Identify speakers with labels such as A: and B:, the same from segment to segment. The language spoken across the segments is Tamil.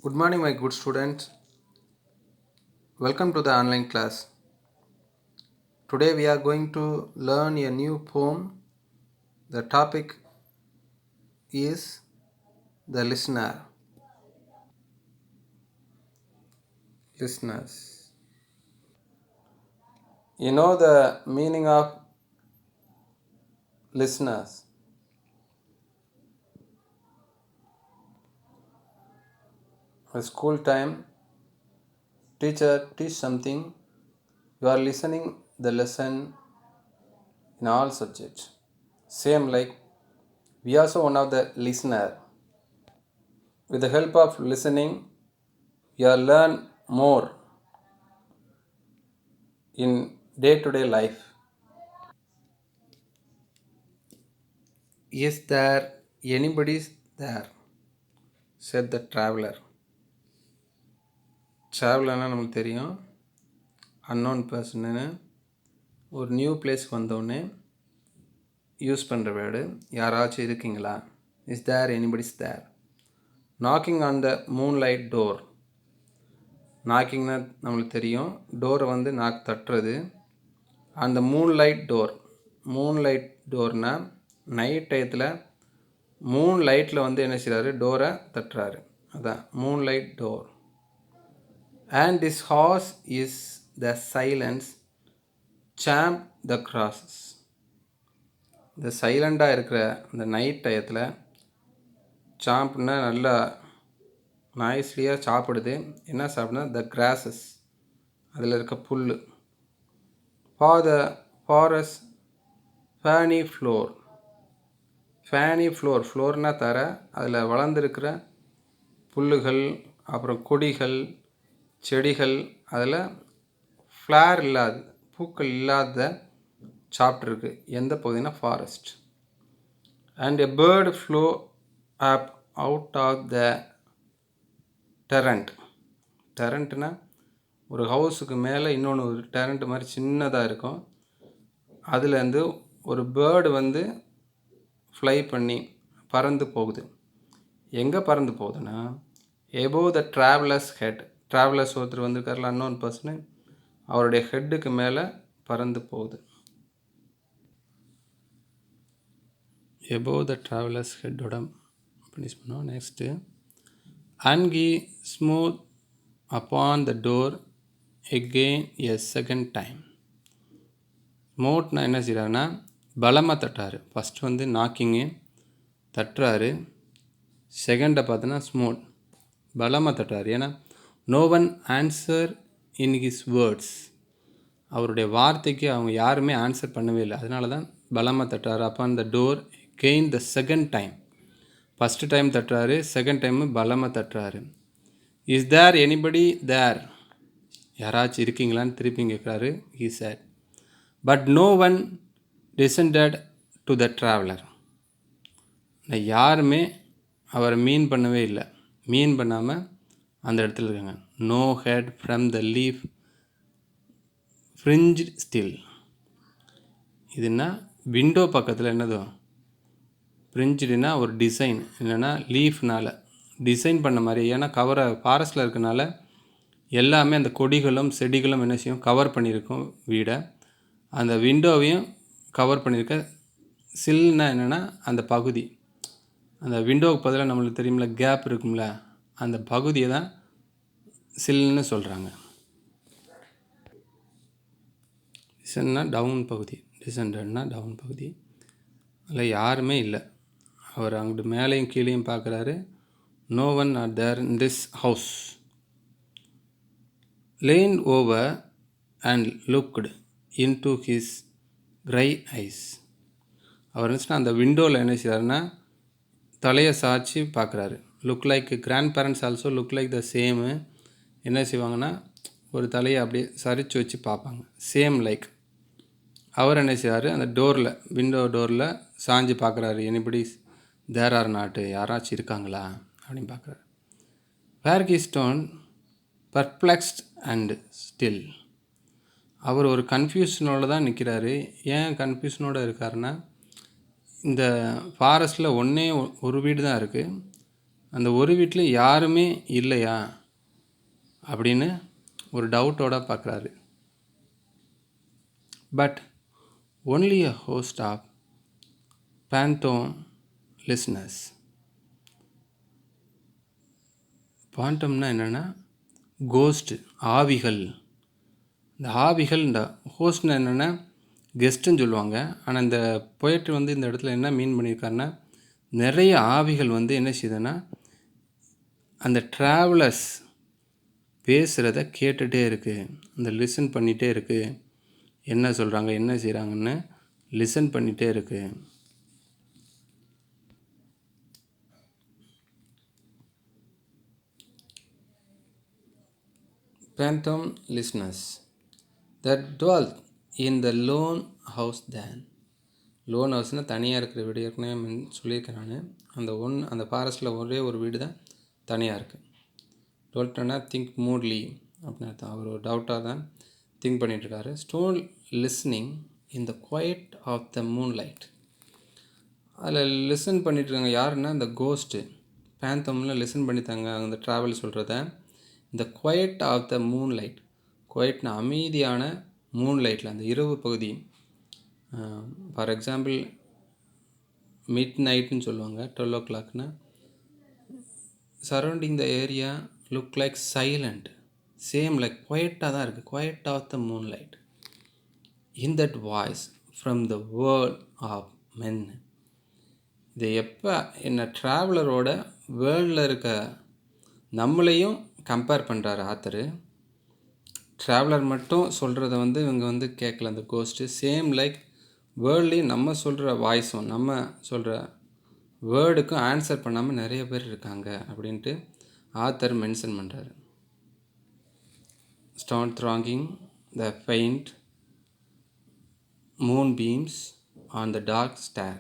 A: Good morning, my good students. Welcome to the online class. Today we are going to learn a new poem. The topic is the listener. Listeners. You know the meaning of listeners. At school time, teacher teach something. You are listening the lesson in all subjects. Same like we also one of the listener. With the help of listening, you are learn more in day-to-day life. Is there anybody there? Said the traveler. ட்ராவலர்னால் நமக்கு தெரியும் அன்னோன் பர்சன்னு ஒரு நியூ பிளேஸ்க்கு வந்தோடனே யூஸ் பண்ணுற வேர்டு யாராச்சும் இருக்கீங்களா? Is there anybody's there? Knocking on the moon light door. நாக்கிங்னா நம்மளுக்கு தெரியும் டோரை வந்து நாக் தட்டுறது. அந்த மூன் லைட் டோர்னால் நைட் டயத்தில் மூன் லைட்டில் வந்து என்ன செய்கிறாரு? டோரை தட்டுறாரு. அதான் moon light door. And this horse is the silence champ the crosses. இந்த சைலண்டாக இருக்கிற இந்த நைட் டயத்தில் சாம்ப்னா நல்லா நாய்ஸ்லியாக சாப்பிடுது. என்ன சாப்பிடுனா த கிராசஸ், அதில் இருக்க புல். For the forest ferny floor. Ferny floor, ஃப்ளோர்னால் தர, அதில் வளர்ந்துருக்கிற புல்லுகள், அப்புறம் கொடிகள், செடிகள், அதில் ஃப்ளார் இல்லாத, பூக்கள் இல்லாத சாப்பிட்ருக்கு. எந்த பகுதினா forest. And a bird flew up out of the turret. டெரண்ட்னா ஒரு ஹவுஸுக்கு மேலே இன்னொன்று ஒரு டெரண்ட் மாதிரி சின்னதாக இருக்கும். அதுலேருந்து ஒரு பேர்டு வந்து ஃப்ளை பண்ணி பறந்து போகுது. எங்கே பறந்து போகுதுன்னா above the traveller's head. Travellers ஒருத்தர் வந்திருக்காருல அன்னோன் பர்சனு, அவருடைய ஹெட்டுக்கு மேலே பறந்து போகுது. எபோவ் த ட்ராவலர்ஸ் ஹெட்டோட ஃபினிஷ் பண்ணோம். Next and he smote upon the door again a second time. ஸ்மூத்னா என்ன செய்கிறாருன்னா பலமாக தட்டுறாரு. ஃபஸ்ட்டு வந்து நாக்கிங்கு தட்டுறாரு. செகண்டை பார்த்தோன்னா ஸ்மூத் பலமாக தட்டுறாரு. ஏன்னா no one answer in his words. அவருடைய வார்த்தைக்கு அவங்க யாருமே ஆன்சர் பண்ணவே இல்லை. அதனால தான் பலமாக தட்டுறாரு. Upon the door again the second time. First time தட்டுறாரு, செகண்ட் டைமு பலமாக தட்டுறாரு. இஸ் தேர் எனிபடி தேர்? யாராச்சும் இருக்கீங்களான்னு திருப்பி கேட்குறாரு. He said. But no one descended to the traveller. யாருமே அவரை மீன் பண்ணவே இல்லை. மீன் பண்ணாமல் அந்த இடத்துல இருக்காங்க. No head from the leaf fringe still. இதுனா விண்டோ பக்கத்தில் என்னதோ ஃப்ரிஞ்சுனா ஒரு டிசைன், இல்லைன்னா லீஃப்னால் டிசைன் பண்ண மாதிரி. ஏன்னா கவரை ஃபாரஸ்ட்டில் இருக்கனால எல்லாமே அந்த கொடிகளும் செடிகளும் என்ன செய்யும், கவர் பண்ணியிருக்கும் வீடை. அந்த விண்டோவையும் கவர் பண்ணியிருக்க. சில்னா என்னென்னா அந்த பகுதி, அந்த விண்டோவுக்கு பதிலாக நம்மளுக்கு தெரியுமில்ல கேப் இருக்கும்ல, அந்த பகுதியை தான் சில்னு சொல்கிறாங்க. டிசன்னா டவுன் பகுதி, டிசெண்டட்னா டவுன் பகுதி. அதில் யாருமே இல்லை. அவர் அங்கிட்டு மேலேயும் கீழேயும் பார்க்குறாரு. No one are there in this house. leaned over and looked into his gray eyes. அவர் இருந்துச்சுன்னா அந்த விண்டோவில் என்ன செய்கிறாருன்னா தலையை சாய்ச்சி பார்க்குறாரு. Look like grand parents also look like the same. என்ன செய்வாங்கன்னா ஒரு தலையை அப்படியே சரித்து வச்சு பார்ப்பாங்க. Same like. அவர் என்ன செய்வார், அந்த டோரில், விண்டோ டோரில் சாஞ்சு பார்க்குறாரு. எனிபடி தேர் ஆர் நாட்டு, யாராச்சும் இருக்காங்களா அப்படின்னு பார்க்குறாரு. Where he stone perplexed and still. அவர் ஒரு கன்ஃபியூஷனோடு தான் நிற்கிறாரு. ஏன் கன்ஃபியூஷனோடு இருக்காருன்னா இந்த ஃபாரஸ்ட்டில் ஒரு வீடு தான் இருக்குது. அந்த ஒரு வீட்டில் யாருமே இல்லையா அப்படின்னு ஒரு டவுட்டோட பார்க்குறாரு. But only a host of phantom listeners. பாண்டம்னா என்னென்னா கோஸ்ட்டு, ஆவிகள். இந்த ஆவிகள், இந்த ஹோஸ்ட்னா என்னென்னா கெஸ்ட்டுன்னு சொல்லுவாங்க. ஆனால் இந்த போயட்ரி வந்து இந்த இடத்துல என்ன மீன் பண்ணியிருக்காருன்னா, நிறைய ஆவிகள் வந்து என்ன செய்யுதுன்னா அந்த ட்ராவலர்ஸ் பேசுகிறத கேட்டுகிட்டே இருக்குது, அந்த லிசன் பண்ணிகிட்டே இருக்குது, என்ன சொல்கிறாங்க என்ன செய்கிறாங்கன்னு லிசன் பண்ணிகிட்டே இருக்குது. Phantom listeners that dwell in the lone house then. Lone ஹவுஸ்னால் தனியாக இருக்கிற வீடு. ஏற்கனவே சொல்லியிருக்கேன் நான். அந்த ஃபாரஸ்ட்டில் ஒரே ஒரு வீடு தான் தனியாக இருக்குது. டோல்ட்டனா திங்க் மூட்லி அப்படின்னு அர்த்தம். அவர் ஒரு டவுட்டாக தான் திங்க் பண்ணிகிட்ருக்காரு. Stone listening in the quiet of the moonlight. அதில் லிசன் பண்ணிகிட்ருக்காங்க யாருன்னா இந்த கோஸ்ட்டு பேந்தம்ல லிசன் பண்ணித்தாங்க அந்த ட்ராவல் சொல்கிறத. இந்த குவைட் ஆஃப் த மூன்லைட், குவைட்னா அமைதியான, மூன்லைட்டில் அந்த இரவு பகுதி. ஃபார் எக்ஸாம்பிள் மிட் நைட்டுன்னு சொல்லுவாங்க, 12 o'clockனா surrounding the area look like silent, same like குவைட்டாக தான் இருக்குது. Quiet of the moonlight in that voice from the world of men. இது எப்போ என்ன ட்ராவலரோட வேர்ல்டில் இருக்க நம்மளையும் கம்பேர் பண்ணுறாரு ஆத்தரு. ட்ராவலர் மட்டும் சொல்கிறத வந்து இவங்க வந்து கேட்கல அந்த கோஸ்ட்டு. சேம் லைக் வேர்ல்ட்லேயும் நம்ம சொல்கிற வாய்ஸும் நம்ம சொல்கிற வேர்டுக்கும் ஆன்சர் பண்ணாமல் நிறைய பேர் இருக்காங்க அப்படின்ட்டு ஆத்தர் மென்ஷன் பண்ணுறாரு. Start thronging the faint moon beams on the dark star.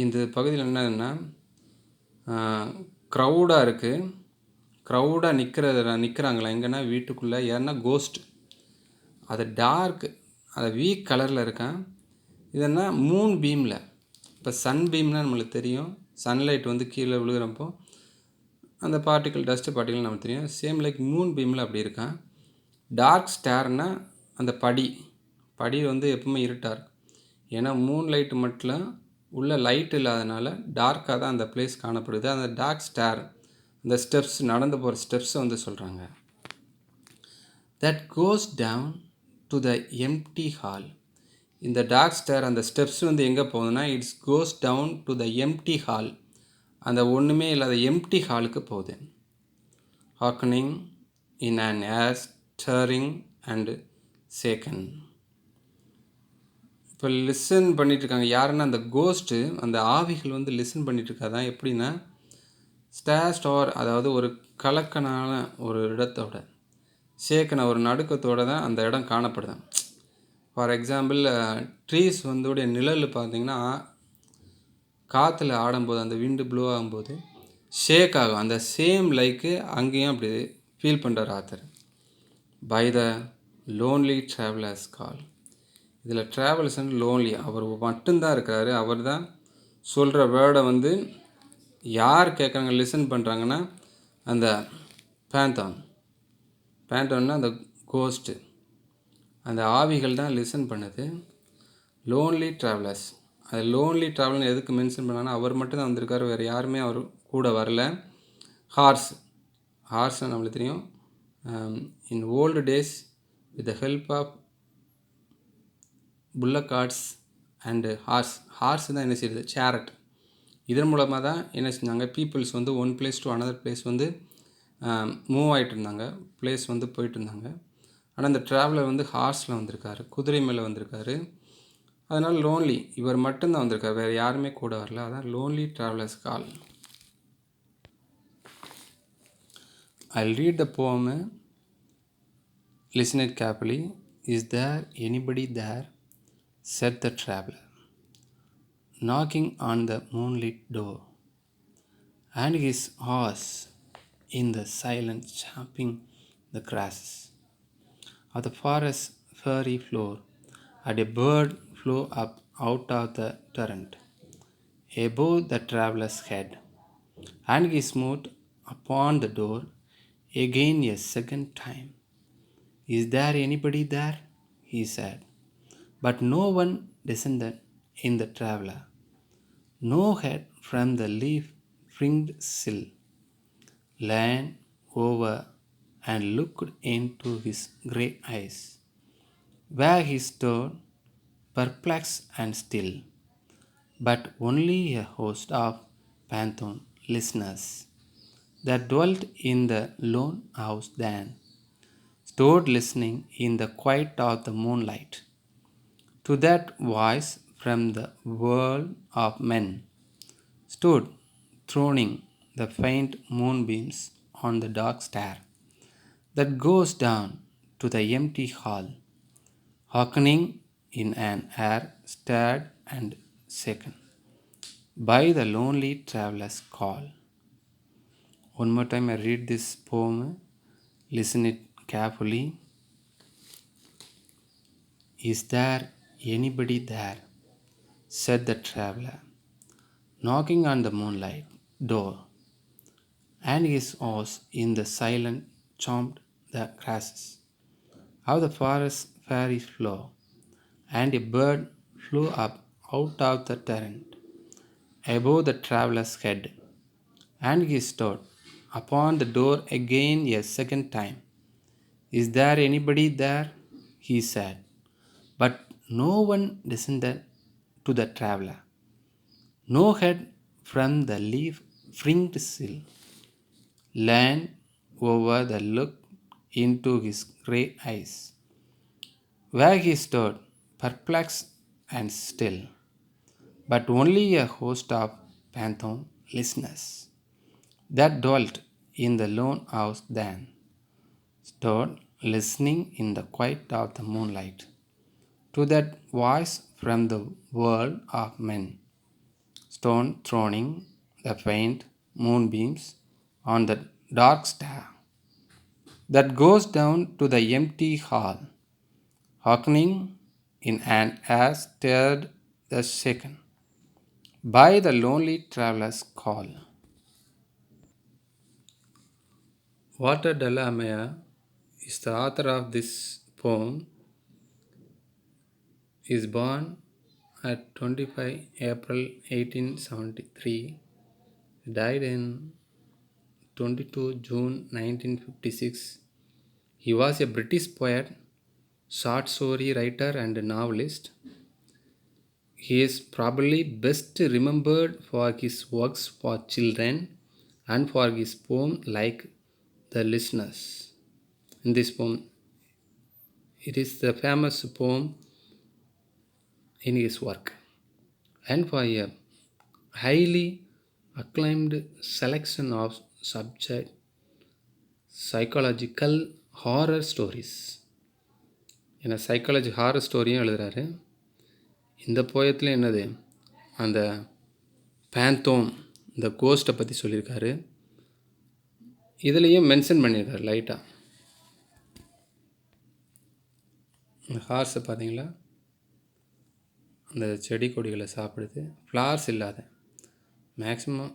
A: இந்த பகுதியில் என்னதுன்னா க்ரௌடாக இருக்குது. க்ரௌடாக நிற்கிறாங்களா எங்கன்னா வீட்டுக்குள்ளே. யாருன்னா கோஸ்ட். அது டார்க், அது வீக் கலரில் இருக்கான். இதென்னா மூன் பீமில். இப்போ சன் பீம்னால் நம்மளுக்கு தெரியும், சன்லைட் வந்து கீழே விழுகிறப்போ அந்த பார்ட்டிக்கல், டஸ்ட்டு பார்ட்டிக்கல் நமக்கு தெரியும். சேம் லைக் மூன் பீமில் அப்படி இருக்கான். டார்க் ஸ்டார்னால் அந்த படி வந்து எப்பவுமே இருட்டாக இருக்கும். ஏன்னா மூன் லைட்டு மட்டும் உள்ள லைட் இல்லாதனால டார்க்காக தான் அந்த பிளேஸ் காணப்படுது. அந்த டார்க் ஸ்டார், அந்த ஸ்டெப்ஸ், நடந்து போகிற ஸ்டெப்ஸை வந்து சொல்கிறாங்க. That goes down to the empty hall. இந்த டார்க் ஸ்டார், அந்த ஸ்டெப்ஸ் வந்து எங்கே போகுதுன்னா it's goes down to the empty hall, அந்த ஒன்றுமே இல்லாத எம்டி ஹாலுக்கு போகுது. Hearkening in an air stirring and shaken. இப்போ லிசன் பண்ணிகிட்ருக்காங்க யாருன்னா அந்த கோஸ்ட்டு, அந்த ஆவிகள் வந்து லிசன் பண்ணிகிட்ருக்காதான். எப்படின்னா ஸ்டார், அதாவது ஒரு கலக்கனான ஒரு இடத்தோட, சேக்கன ஒரு நடுக்கத்தோடு தான் அந்த இடம் காணப்படுதான். ஃபார் எக்ஸாம்பிள் ட்ரீஸ் வந்து நிழல் பார்த்திங்கன்னா காற்றுல ஆடும்போது, அந்த விண்டு ப்ளோ ஆகும்போது ஷேக் ஆகும். அந்த சேம் லைக்கு அங்கேயும் அப்படி ஃபீல் பண்ணுறார் author. By the lonely traveller's call. இதில் ட்ராவல்ஸ் அண்ட் லோன்லி, அவர் மட்டும்தான் இருக்கிறாரு. அவர் தான் சொல்கிற வேர்டை வந்து யார் கேட்குறாங்க, லிசன் பண்ணுறாங்கன்னா அந்த பேந்தோன்னா அந்த கோஸ்ட்டு, அந்த ஆவிகள் தான் லிசன் பண்ணுது. லோன்லி ட்ராவலர்ஸ், அது லோன்லி ட்ராவல்னு எதுக்கு மென்ஷன் பண்ணாங்கன்னா அவர் மட்டும் தான் வந்திருக்காரு, வேறு யாருமே அவர் கூட வரல. ஹார்ஸ்னால் நம்மளுக்கு தெரியும், in old days with the help of bullock carts and horse தான் என்ன செய்யுது, சேரட். இதன் மூலமாக தான் என்ன செஞ்சாங்க, பீப்புள்ஸ் வந்து one place to another place வந்து மூவ் ஆகிட்டு இருந்தாங்க, பிளேஸ் வந்து போயிட்டு இருந்தாங்க. ஆனால் இந்த ட்ராவலர் வந்து ஹார்ஸில் வந்திருக்காரு, குதிரை மேலே வந்திருக்காரு. அதனால் லோன்லி, இவர் மட்டும்தான் வந்திருக்கார், வேறு யாருமே கூட வரல. அதான் lonely traveller's call. I'll read the poem. Listen it carefully. Is there anybody there? Said the traveler, knocking on the moonlit door, and his horse in the silence champing the grasses of the forest fairy floor, and a bird flew up out of the torrent, above the traveler's head, and he smote upon the door again a second time. Is there anybody there? He said. But no one descended in the traveler, no head from the leaf fringed sill leaned over and looked into his grey eyes, where he stood perplexed and still, but only a host of phantom listeners that dwelt in the lone house then stood listening in the quiet of the moonlight to that voice from the world of men, stood throning the faint moonbeams on the dark stair that goes down to the empty hall, hearkening in an air stirred and shaken by the lonely traveler's call. One more time I read this poem, listen it carefully. Is there anybody there? Said the traveler, knocking on the moonlight door, and his horse in the silence chomped the grasses of the forest fairy floor, and a bird flew up out of the torrent above the traveler's head, and he stood upon the door again a second time. Is there anybody there? He said, but no one descended to the traveler, no head from the leaf fringed sill leaned over the look into his grey eyes, where he stood perplexed and still, but only a host of phantom listeners that dwelt in the lone house then stood listening in the quiet of the moonlight to that voice from the world of men, stone throning the faint moonbeams on the dark stair that goes down to the empty hall, hearkening in an air stirred the shaken by the lonely traveler's call. Walter de la Maya is the author of this poem. He is born at 25 April 1873, died in 22 June 1956. He was a British poet, short story writer, and novelist. He is probably best remembered for his works for children and for his poem like The Listeners. In this poem, it is the famous poem in his work, and for a highly acclaimed selection of subject psychological horror stories. ஏன்னா சைக்காலஜி ஹாரர் ஸ்டோரியும் எழுதுகிறாரு. இந்த போயத்தில் என்னது, அந்த பேந்தோம், இந்த கோஸ்ட்டை பற்றி சொல்லியிருக்காரு. இதுலேயும் மென்ஷன் பண்ணியிருக்காரு லைட்டாக. இந்த ஹார்ஸை பார்த்தீங்களா, அந்த செடி கொடிகளை சாப்பிடுது, ஃப்ளார்ஸ் இல்லாத. Maximum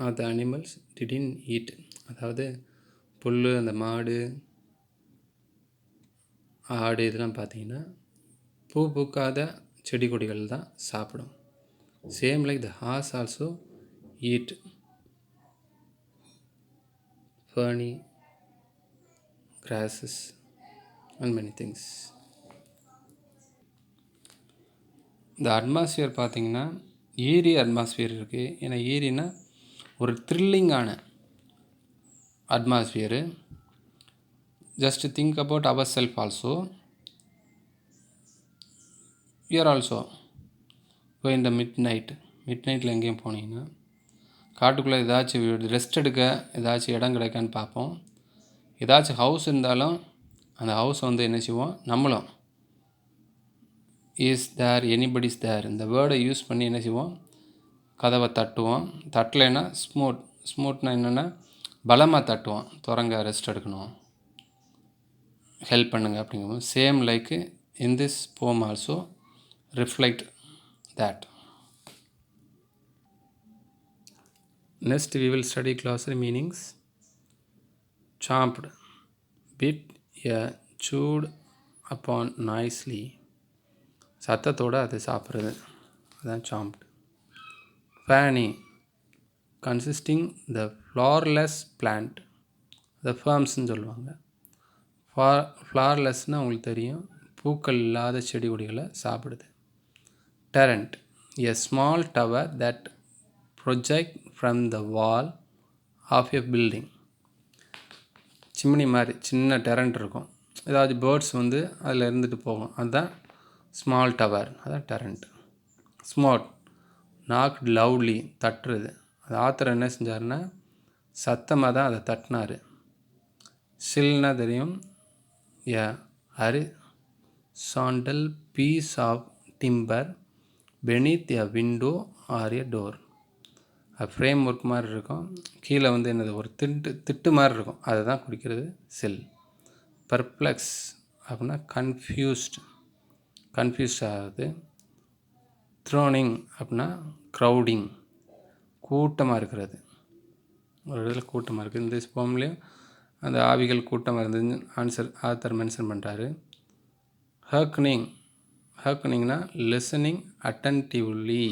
A: of the animals didn't eat, அதாவது புல், அந்த மாடு, ஆடு இதெல்லாம் பார்த்தீங்கன்னா பூ பூக்காத செடி கொடிகள் தான் சாப்பிடும். Same like the horse also eat ferny grasses and many things. இந்த அட்மாஸ்பியர் பார்த்திங்கன்னா ஈரி அட்மாஸ்பியர் இருக்குது. ஏன்னா ஈரினா ஒரு த்ரில்லிங்கான atmosphere. Just think about our self also. You are also go in the மிட் நைட்டில் எங்கேயும் போனீங்கன்னா காட்டுக்குள்ளே ஏதாச்சும் ரெஸ்ட் எடுக்க ஏதாச்சும் இடம் கிடைக்கான்னு பார்ப்போம். ஏதாச்சும் ஹவுஸ் இருந்தாலும் அந்த ஹவுஸ் வந்து என்ன செய்வோம், நம்மளும் இஸ் தேர், எனிபடிஸ் தேர் இந்த வேர்டை யூஸ் பண்ணி என்ன செய்வோம், கதவை தட்டுவோம். தட்டலைன்னா ஸ்மூட்னா என்னென்னா பலமாக தட்டுவோம், திறங்க, ரெஸ்ட் எடுக்கணும், ஹெல்ப் பண்ணுங்க அப்படிங்கும்போது. சேம் லைக் இன் திஸ் போம் also reflect that. Next we will study glossary meanings. Chomped, bit, chewed upon nicely. சத்தத்தோடு அது சாப்பிட்றது, அதுதான் சாம்ப்டு. ஃபேனி, கன்சிஸ்டிங் த ஃப்ளார்லெஸ் பிளான்ட், அதை ஃபேர்ம்ஸ்ன்னு சொல்லுவாங்க. ஃப்ளார்லெஸ்னால் உங்களுக்கு தெரியும், பூக்கள் இல்லாத செடி கொடிகளை சாப்பிடுது. Turret, a small tower that project from the wall of a building. Chimney மாதிரி சின்ன டெரண்ட் இருக்கும், ஏதாவது பேர்ட்ஸ் வந்து அதில் இருந்துட்டு போகும், அதுதான் ஸ்மால் டவர், அதான் டெரண்ட். ஸ்மார்ட், நாக் லவ்லி, தட்டுறது. அது ஆத்தர் என்ன செஞ்சாருன்னா சத்தமாக தான் அதை தட்டினார். சில்னா தெரியும், a horizontal piece of timber beneath a window or a door. Frame work மாதிரி இருக்கும், கீழே வந்து என்னது ஒரு திட்டு மாதிரி இருக்கும், அதை தான் குறிக்கிறது சில். பர்ப்ளெக்ஸ் அப்படின்னா கன்ஃபியூஸ்ட் ஆகுது. த்ரோனிங் அப்படின்னா க்ரௌடிங், கூட்டமாக இருக்கிறது, ஒரு இடத்துல கூட்டமாக இருக்குது. இந்த போம்லேயும் அந்த ஆவிகள் கூட்டமாக இருந்ததுன்னு ஆத்தர் மென்ஷன் பண்ணுறாரு. ஹர்க்னிங்னா லிசனிங் அட்டன்டிவ்லி.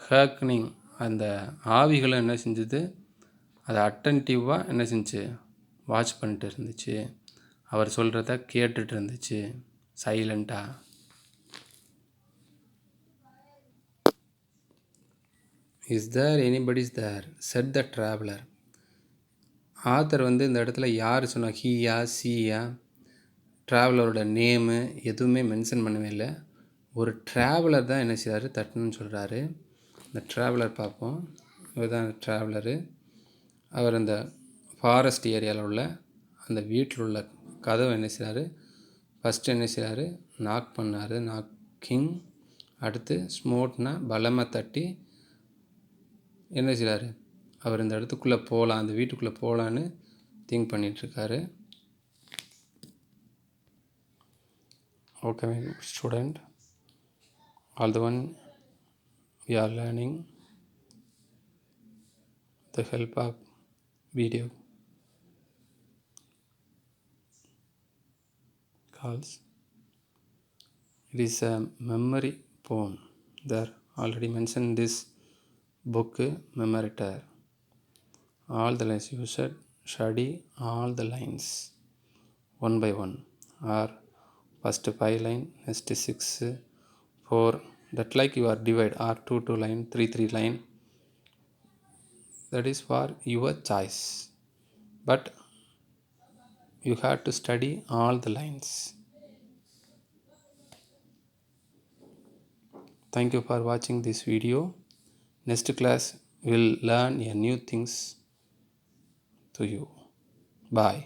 A: ஹர்க்னிங், அந்த ஆவிகளும் என்ன செஞ்சுது, அதை அட்டன்டிவாக என்ன செஞ்சு வாட்ச் பண்ணிட்டு இருந்துச்சு, அவர் சொல்கிறத கேட்டுட்டு இருந்துச்சு சைலண்ட்டாக. Is there anybody's there said the traveller. Author வந்து இந்த இடத்துல யார் சொன்னால், ஹீயா சீயா, ட்ராவலரோட நேமு எதுவுமே மென்ஷன் பண்ணவே இல்லை. ஒரு ட்ராவலர் தான் என்ன செய்கிறாரு தட்டணும்னு சொல்கிறாரு. இந்த ட்ராவலர் பார்ப்போம். இவர் தான் ட்ராவலரு. அவர் அந்த ஃபாரஸ்ட் ஏரியாவில் உள்ள அந்த வீட்டில் உள்ள கதவை என்ன செய்கிறாரு, ஃபஸ்ட்டு என்ன செய்கிறாரு, நாக் பண்ணார், நாக்கிங். அடுத்து ஸ்மோட்னா பலமாக தட்டி என்ன செய்கிறாரு, அவர் இந்த இடத்துக்குள்ளே போகலாம், அந்த வீட்டுக்குள்ளே போகலான்னு திங்க் பண்ணிகிட்ருக்காரு. Okay student, all the one we are learning the help of video calls. It is a memory poem. There already mentioned this book, Matric.hr. All the lines you should study all the lines one by one, or first 5 line, next 6, 4, that like you are divide, or 2 line, 3 line. That is for your choice, but you have to study all the lines. Thank you for watching this video. Next class we will learn a new things to you. Bye.